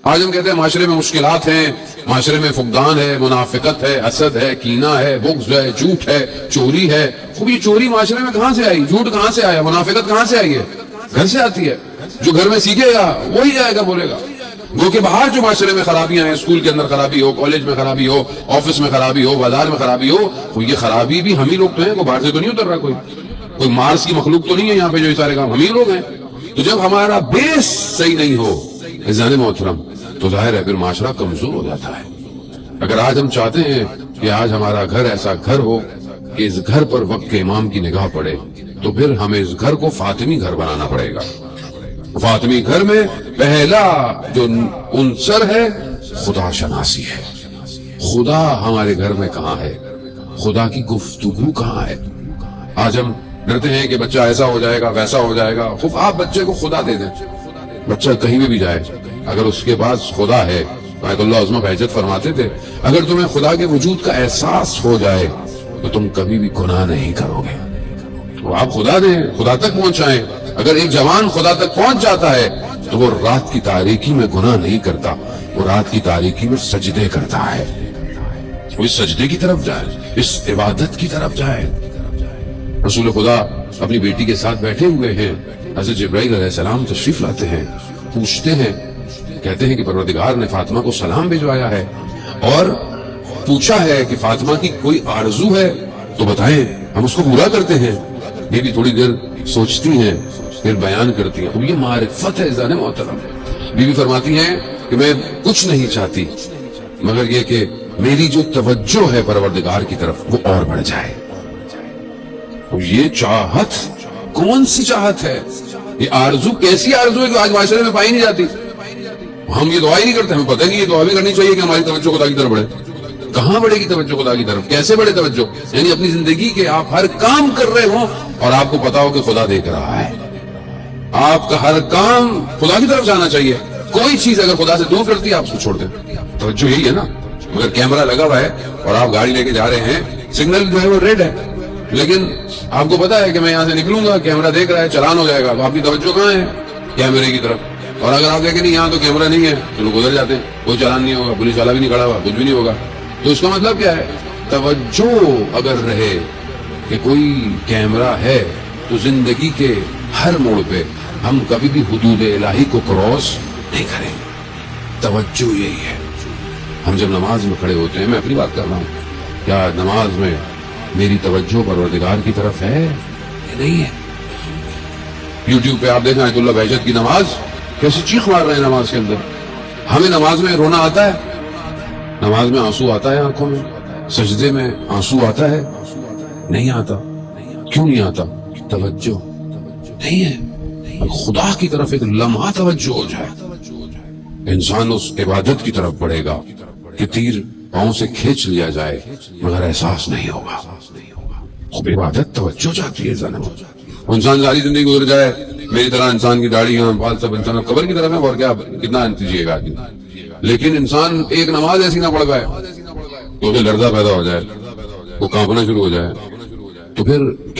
آج ہم کہتے ہیں معاشرے میں مشکلات ہیں، معاشرے میں فقدان ہے، منافقت ہے، حسد ہے، کینہ ہے، بغض ہے، جھوٹ ہے، چوری ہے. خوب یہ چوری معاشرے میں کہاں سے آئی؟ جھوٹ کہاں سے آیا؟ منافقت کہاں سے آئی ہے؟ گھر سے آتی ہے. جو گھر میں سیکھے گا وہی جائے گا بولے گا. گو کہ باہر جو معاشرے میں خرابیاں ہیں، اسکول کے اندر خرابی ہو، کالج میں خرابی ہو، آفس میں خرابی ہو، بازار میں خرابی ہو، تو یہ خرابی بھی ہم ہی لوگ تو ہیں. کوئی باہر سے تو نہیں اتر رہا، کوئی مارس کی مخلوق تو نہیں ہے یہاں پہ جو یہ سارے کام ہم ہی لوگ ہیں. تو جب ہمارا بیس صحیح نہیں ہو عزیزان محترم تو ظاہر ہے پھر معاشرہ کمزور ہو جاتا ہے. اگر آج ہم چاہتے ہیں کہ آج ہمارا گھر ایسا گھر ہو کہ اس گھر پر وقت کے امام کی نگاہ پڑے، تو پھر ہمیں اس گھر کو فاطمی گھر بنانا پڑے گا. فاطمی گھر میں پہلا جو عنصر ہے خدا شناسی ہے. خدا ہمارے گھر میں کہاں ہے؟ خدا کی گفتگو کہاں ہے؟ آج ہم ڈرتے ہیں کہ بچہ ایسا ہو جائے گا، ویسا ہو جائے گا. خوب آپ بچے کو خدا دے دیں، بچہ کہیں بھی جائے اگر اس کے پاس خدا ہے. آیت اللہ عظمہ بہجت فرماتے تھے اگر تمہیں خدا کے وجود کا احساس ہو جائے تو تم کبھی بھی گناہ نہیں کرو گے. تو آپ خدا دیں، خدا تک پہنچائیں. اگر ایک جوان خدا تک پہنچ جاتا ہے تو وہ رات کی تاریکی میں گناہ نہیں کرتا، وہ رات کی تاریکی میں سجدے کرتا ہے. وہ اس سجدے کی طرف جائے، اس عبادت کی طرف جائے. رسول خدا اپنی بیٹی کے ساتھ بیٹھے ہوئے ہیں، حضرت جبرائیل علیہ السلام تشریف لاتے ہیں، پوچھتے ہیں، کہتے ہیں کہ پروردگار نے فاطمہ کو سلام بھیجوایا ہے اور پوچھا ہے کہ فاطمہ کی کوئی آرزو ہے تو بتائیں، ہم اس کو پورا کرتے ہیں. یہ بھی تھوڑی دیر سوچتی ہیں پھر بیان کرتی ہیں. یہ معرفت ہے عزیزان محترم. بیوی فرماتی ہیں کہ میں کچھ نہیں چاہتی مگر یہ کہ میری جو توجہ ہے پروردگار کی طرف وہ اور بڑھ جائے. یہ چاہت کون سی چاہت ہے؟ یہ آرزو کیسی آرزو ہے کہ آج معاشرے میں پائی نہیں جاتی؟ ہم یہ دعا ہی نہیں کرتے، ہمیں پتہ نہیں یہ دعا بھی کرنی چاہیے کہ ہماری توجہ خدا کی طرف بڑھے. کہاں بڑھے گی توجہ خدا کی طرف؟ کیسے بڑھے توجہ؟ یعنی اپنی زندگی کے آپ ہر کام کر رہے ہوں اور آپ کو پتا ہو کہ خدا دیکھ رہا ہے. آپ کا ہر کام خدا کی طرف جانا چاہیے. کوئی چیز اگر خدا سے دور کرتی ہے آپ اس کو چھوڑ دیں. توجہ یہی ہے نا. اگر کیمرہ لگا ہوا ہے اور آپ گاڑی لے کے جا رہے ہیں، سگنل جو ہے وہ ریڈ ہے، لیکن آپ کو پتا ہے کہ میں یہاں سے نکلوں گا، کیمرہ دیکھ رہا ہے، چلان ہو جائے گا، تو آپ کی توجہ کہاں ہے؟ کیمرے کی طرف. اور اگر آپ دیکھیں نہیں یہاں تو کیمرہ نہیں ہے تو لوگ ادھر جاتے ہیں، کوئی چلان نہیں ہوگا، پولیس والا بھی نہیں کھڑا ہوا، کچھ بھی نہیں ہوگا. تو اس کا مطلب کیا ہے؟ توجہ اگر رہے کہ کوئی کیمرہ ہے تو زندگی کے ہر موڑ پہ ہم کبھی بھی حدود الہی کو کراس نہیں کریں گے. توجہ یہی ہے. ہم جب نماز میں کھڑے ہوتے ہیں، میں اپنی بات کر رہا ہوں، کیا نماز میں میری توجہ پروردگار کی طرف ہے یا نہیں ہے؟ یوٹیوب پہ آپ دیکھیں آیت اللہ بہجت کی نماز کیسی چیخ مار رہے ہیں نماز کے اندر. ہمیں نماز میں رونا آتا ہے؟ نماز میں آنسو آتا ہے آنکھوں میں؟ سجدے میں آنسو آتا ہے؟ نہیں آتا. کیوں نہیں آتا؟ توجہ نہیں ہے. خدا کی طرف ایک لمحہ توجہ ہو جائے انسان اس عبادت کی طرف بڑھے گا کہ تیر پاؤں سے کھینچ لیا جائے مگر احساس نہیں ہوگا. خوب عبادت توجہ چاہتی ہے زنم. انسان ساری زندگی گزر جائے میری طرح، انسان کی داڑھی بال سب انسان قبر کی طرف ہے اور کیا کتنا انتجیے گا آدمی. لیکن انسان ایک نماز ایسی نہ پڑھ پائے تو اسے لرزہ پیدا ہو جائے، وہ کانپنا شروع ہو جائے، تو پھر